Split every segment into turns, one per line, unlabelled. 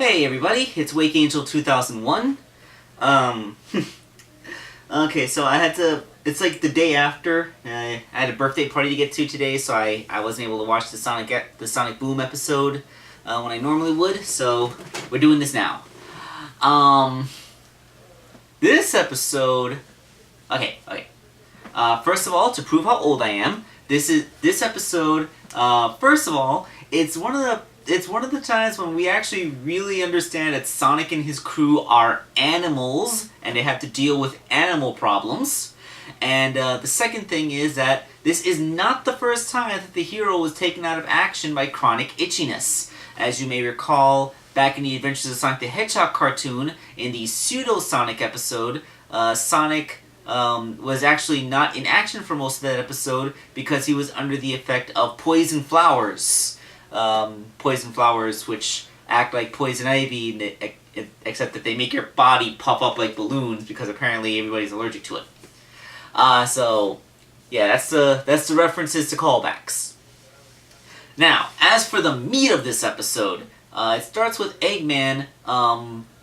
Hey everybody, it's Wake Angel 2001. Um, okay, so it's like the day after. I had a birthday party to get to today, so I wasn't able to watch the Sonic Boom episode when I normally would, so we're doing this now. Um, this episode, okay. First of all, to prove how old I am, this episode, first of all, it's one of the times when we actually really understand that Sonic and his crew are animals, and they have to deal with animal problems. And the second thing is that this is not the first time that the hero was taken out of action by chronic itchiness. As you may recall, back in the Adventures of Sonic the Hedgehog cartoon, in the Pseudo-Sonic episode, Sonic was actually not in action for most of that episode because he was under the effect of poison flowers. Poison flowers which act like poison ivy, except that they make your body puff up like balloons because apparently everybody's allergic to it. So yeah, that's the references to callbacks. Now, as for the meat of this episode, it starts with Eggman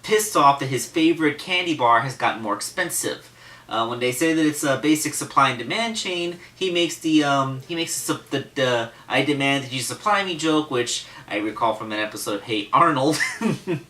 pissed off that his favorite candy bar has gotten more expensive. When they say that it's a basic supply and demand chain, he makes the I demand that you supply me joke, which I recall from an episode of Hey Arnold. When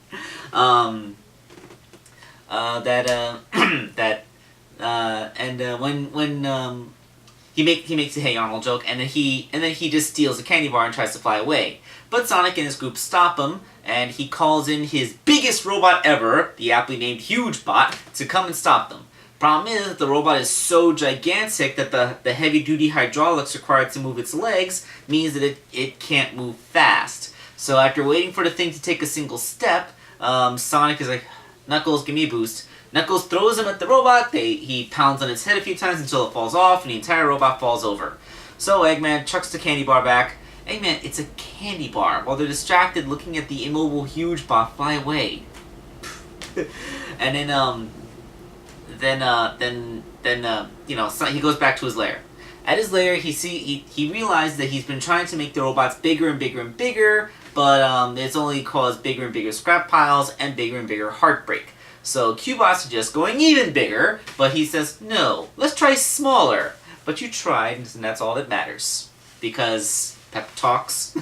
he makes the Hey Arnold joke, and then he just steals a candy bar and tries to fly away. But Sonic and his group stop him, and he calls in his biggest robot ever, the aptly named Huge Bot, to come and stop them. Problem is that the robot is so gigantic that the heavy-duty hydraulics required to move its legs means that it can't move fast. So after waiting for the thing to take a single step, Sonic is like, Knuckles, give me a boost. Knuckles throws him at the robot, he pounds on its head a few times until it falls off, and the entire robot falls over. So Eggman chucks the candy bar back. Eggman, it's a candy bar, while they're distracted looking at the immobile Huge Bot fly away. And then he goes back to his lair. At his lair, he realizes that he's been trying to make the robots bigger and bigger and bigger, but it's only caused bigger and bigger scrap piles and bigger heartbreak. So Q-Bot suggests going even bigger, but he says, no, let's try smaller. But you tried, and that's all that matters. Because pep talks.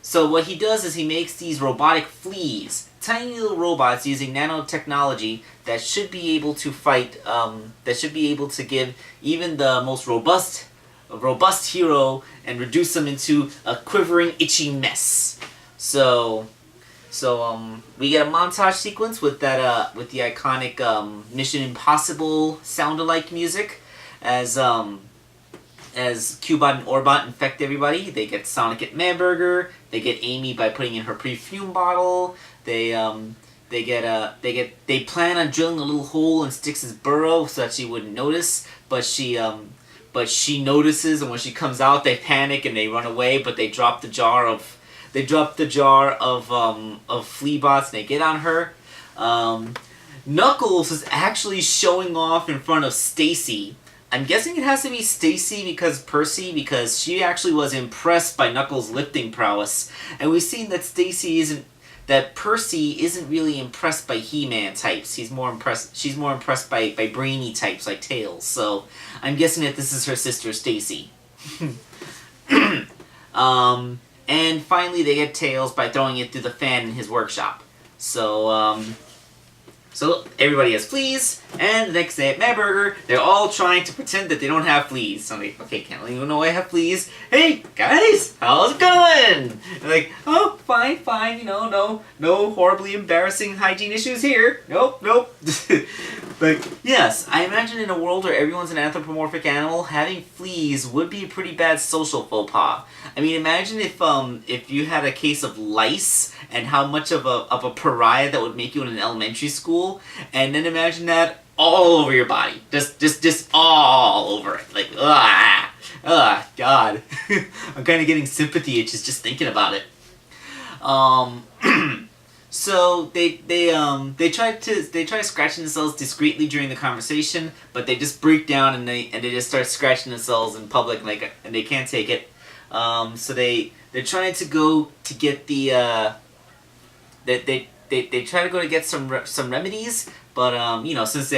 So what he does is he makes these robotic fleas, tiny little robots using nanotechnology that should be able to fight, that should be able to give even the most robust hero and reduce them into a quivering, itchy mess. So we get a montage sequence with that, with the iconic Mission Impossible sound-alike music, as Q-Bot and Orbot infect everybody. They get Sonic at Manburger. They get Amy by putting in her perfume bottle. They plan on drilling a little hole in Styx's burrow so that she wouldn't notice, but she notices, and when she comes out, they panic and they run away. But they drop the jar of Fleabots and they get on her. Knuckles is actually showing off in front of Stacy. I'm guessing it has to be Stacy because she actually was impressed by Knuckles' lifting prowess, and we've seen that Percy isn't really impressed by He-Man types. She's more impressed by brainy types like Tails. So I'm guessing that this is her sister Stacy. And finally they get Tails by throwing it through the fan in his workshop. So everybody has fleas, and the next day at Madburger, they're all trying to pretend that they don't have fleas. So I'm like, okay, can't let anyone know I have fleas. Hey, guys, how's it going? They're like, oh, fine, no horribly embarrassing hygiene issues here. Nope. But yes, I imagine in a world where everyone's an anthropomorphic animal, having fleas would be a pretty bad social faux pas. I mean, imagine if you had a case of lice and how much of a pariah that would make you in an elementary school, and then imagine that all over your body, just all over it, like God, I'm kind of getting sympathy itches just thinking about it. So they try scratching themselves discreetly during the conversation, but they just break down and they just start scratching themselves in public, and they can't take it. So they're trying to go to get the they try to go to get some remedies, but you know, since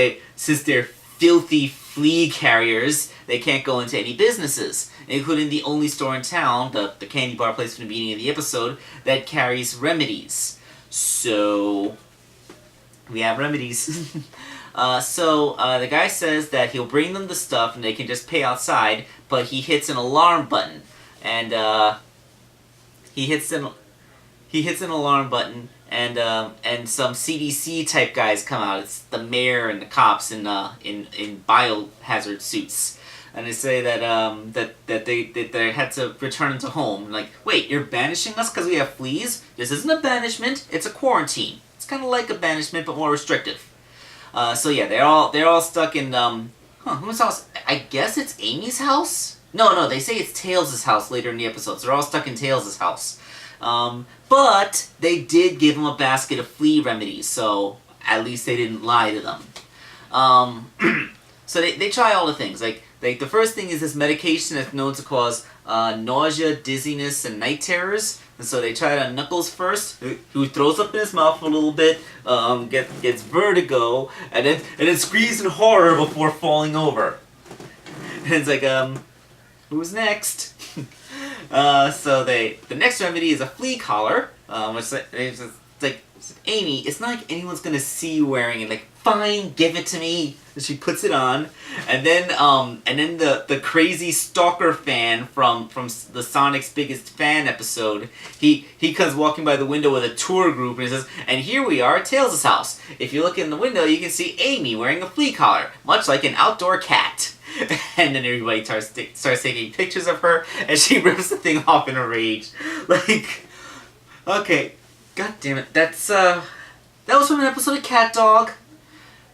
they're filthy flea carriers, they can't go into any businesses, including the only store in town, the candy bar place from the beginning of the episode, that carries remedies. So we have remedies. So the guy says that he'll bring them the stuff and they can just pay outside, but he hits an alarm button, and he hits an alarm button, and some CDC type guys come out. It's the mayor and the cops in biohazard suits, and they say that they had to return to home. I'm like, wait, you're banishing us because we have fleas? This isn't a banishment. It's a quarantine. It's kind of like a banishment, but more restrictive. So yeah, they're all stuck in whose house? I guess it's Amy's house? No, they say it's Tails' house later in the episodes. They're all stuck in Tails' house. But they did give him a basket of flea remedies, so at least they didn't lie to them. So they try all the things. Like the first thing is this medication that's known to cause nausea, dizziness, and night terrors. And so they try it on Knuckles first, who throws up in his mouth a little bit, gets vertigo, and then screams in horror before falling over. And it's like, who's next? So the next remedy is a flea collar, which is like, Amy, it's not like anyone's gonna see you wearing it. Like, fine, give it to me. And she puts it on, and then the crazy stalker fan from the Sonic's Biggest Fan episode, he comes walking by the window with a tour group, and he says, and here we are at Tails' house. If you look in the window, you can see Amy wearing a flea collar, much like an outdoor cat. And then everybody starts taking pictures of her, and she rips the thing off in a rage. Like, okay, god damn it, that was from an episode of Cat Dog.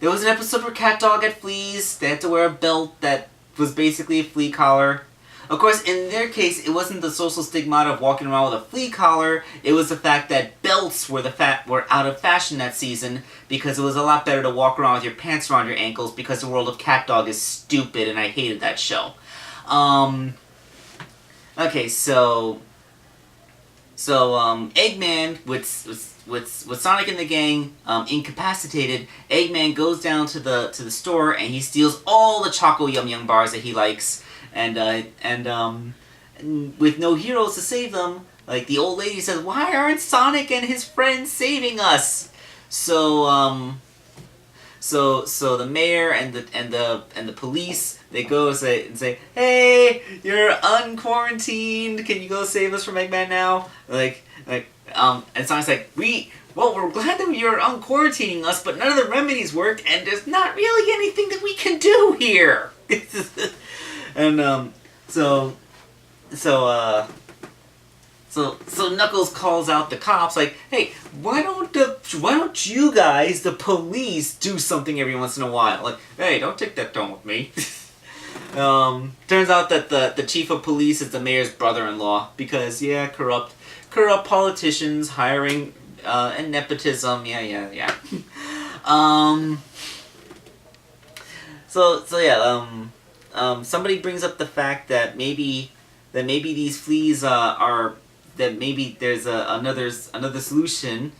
There was an episode where Cat Dog had fleas. They had to wear a belt that was basically a flea collar. Of course, in their case, it wasn't the social stigmata of walking around with a flea collar. It was the fact that belts were out of fashion that season, because it was a lot better to walk around with your pants around your ankles, because the world of Cat Dog is stupid, and I hated that show. Okay, so Eggman with Sonic and the gang incapacitated, Eggman goes down to the store and he steals all the Choco Yum Yum bars that he likes, and with no heroes to save them, like the old lady says, why aren't Sonic and his friends saving us? So the mayor and the police, they go and say, hey, you're unquarantined. Can you go save us from Eggman now? And Sonic's like, we're glad that you're unquarantining us, but none of the remedies work, and there's not really anything that we can do here. And so Knuckles calls out the cops, like, hey, why don't you guys, the police, do something every once in a while? Like, hey, don't take that tone with me. Turns out that the chief of police is the mayor's brother-in-law, because, yeah, corrupt politicians hiring, and nepotism, yeah. Somebody brings up the fact that maybe these fleas maybe there's another solution.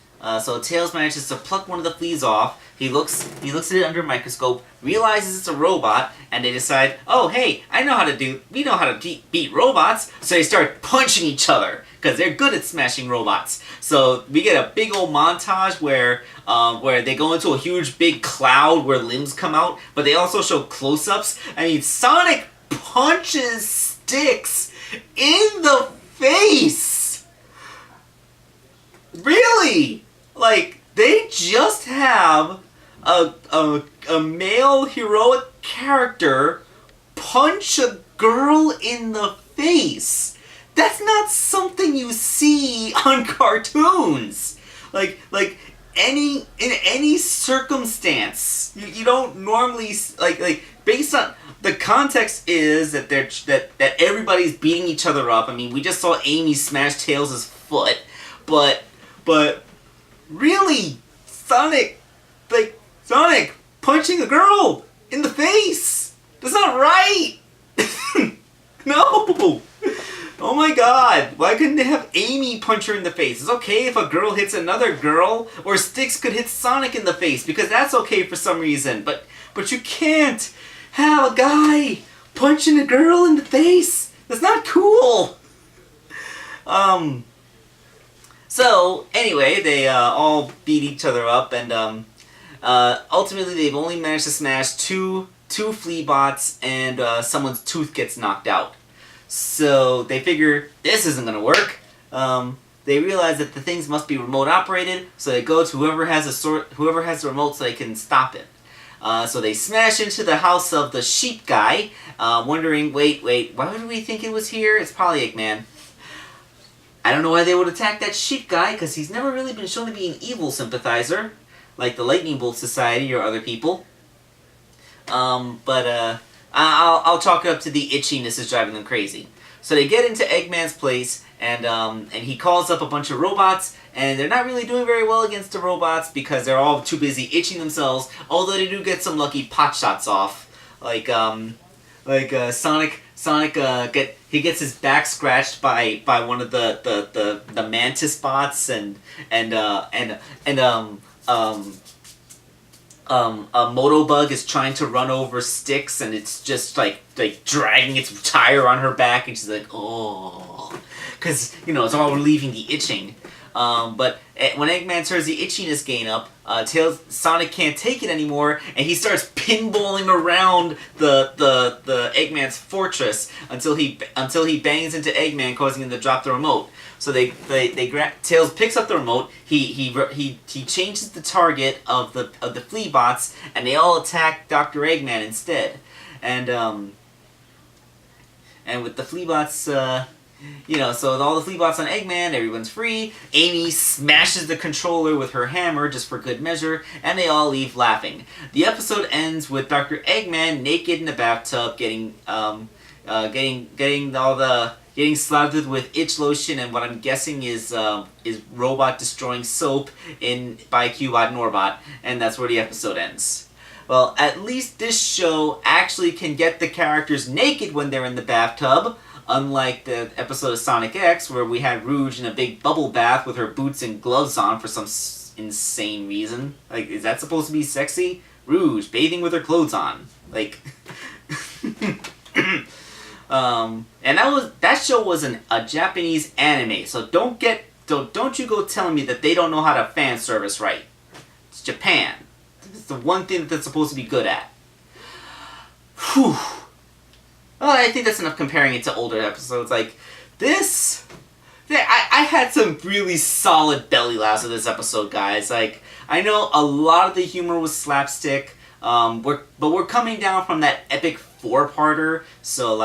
So Tails manages to pluck one of the fleas off. He looks at it under a microscope, realizes it's a robot, and they decide, oh hey, we know how to beat robots. So they start punching each other, because they're good at smashing robots. So we get a big old montage where they go into a huge big cloud where limbs come out, but they also show close-ups. I mean, Sonic punches Sticks in the face! Really? Like, they just have a male heroic character punch a girl in the face. That's not something you see on cartoons. Like in any circumstance, you don't normally like based on the context is that that everybody's beating each other up. I mean, we just saw Amy smash Tails' foot, but really, Sonic punching a girl in the face. That's not right. No. Oh my god, why couldn't they have Amy punch her in the face? It's okay if a girl hits another girl, or Styx could hit Sonic in the face, because that's okay for some reason, but you can't have a guy punching a girl in the face. That's not cool. So, anyway, they all beat each other up, and ultimately they've only managed to smash two flea bots, and someone's tooth gets knocked out. So they figure this isn't gonna work. They realize that the things must be remote operated, so they go to whoever has the remote so they can stop it. So they smash into the house of the sheep guy, wondering, wait, why would we think it was here? It's probably Eggman. I don't know why they would attack that sheep guy, because he's never really been shown to be an evil sympathizer, like the Lightning Bolt Society or other people. I'll chalk it up to the itchiness is driving them crazy. So they get into Eggman's place, and he calls up a bunch of robots, and they're not really doing very well against the robots because they're all too busy itching themselves, although they do get some lucky pot shots off. Sonic gets his back scratched by one of the mantis bots, and a Motobug is trying to run over Styx, and it's just like dragging its tire on her back, and she's like, oh, because it's all relieving the itching. But when Eggman turns the itchiness gain up, Sonic can't take it anymore, and he starts pinballing around the Eggman's fortress until he bangs into Eggman, causing him to drop the remote. So Tails picks up the remote. He changes the target of the flea bots, and they all attack Dr. Eggman instead. And with the flea bots, so with all the flea bots on Eggman, everyone's free. Amy smashes the controller with her hammer just for good measure, and they all leave laughing. The episode ends with Dr. Eggman naked in the bathtub, getting slathered with itch lotion and what I'm guessing is robot destroying soap by Cubot and Orbot, and that's where the episode ends. Well, at least this show actually can get the characters naked when they're in the bathtub, unlike the episode of Sonic X where we had Rouge in a big bubble bath with her boots and gloves on for some insane reason. Like, is that supposed to be sexy? Rouge bathing with her clothes on. Like... and that show was a Japanese anime, so don't you go telling me that they don't know how to fan service right. It's Japan. It's the one thing that they're supposed to be good at. Whew. Well, I think that's enough comparing it to older episodes. Like this, I had some really solid belly laughs with this episode, guys. Like, I know a lot of the humor was slapstick, but we're coming down from that epic 4-parter, so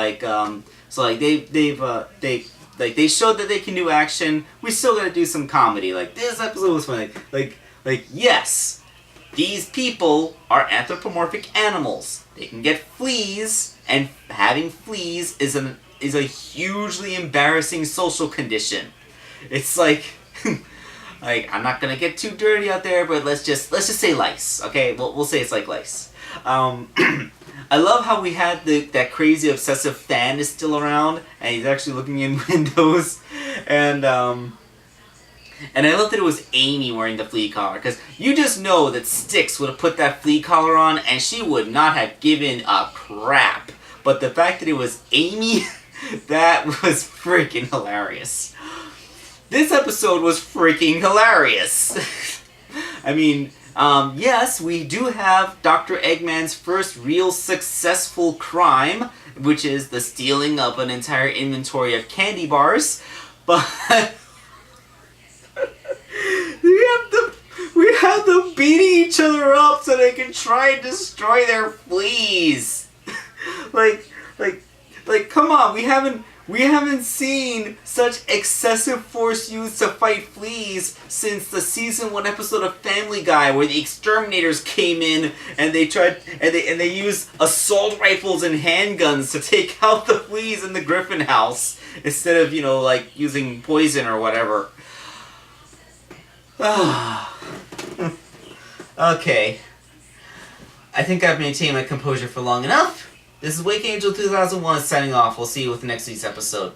they showed that they can do action. We still gotta do some comedy. Like, this episode was funny. Like yes, these people are anthropomorphic animals. They can get fleas, and having fleas is a hugely embarrassing social condition. It's like I'm not gonna get too dirty out there, but let's just say lice. Okay, we'll say it's like lice. I love how we had that crazy obsessive fan is still around, and he's actually looking in windows, and I love that it was Amy wearing the flea collar, because you just know that Styx would have put that flea collar on, and she would not have given a crap. But the fact that it was Amy, that was freaking hilarious. This episode was freaking hilarious. I mean... yes, we do have Dr. Eggman's first real successful crime, which is the stealing of an entire inventory of candy bars, but we have them beating each other up so they can try and destroy their fleas. like, come on, we haven't seen such excessive force used to fight fleas since the season 1 episode of Family Guy, where the exterminators came in and they used assault rifles and handguns to take out the fleas in the Griffin house instead of using poison or whatever. Okay, I think I've maintained my composure for long enough. This is Wake Angel 2001 signing off. We'll see you with next week's episode.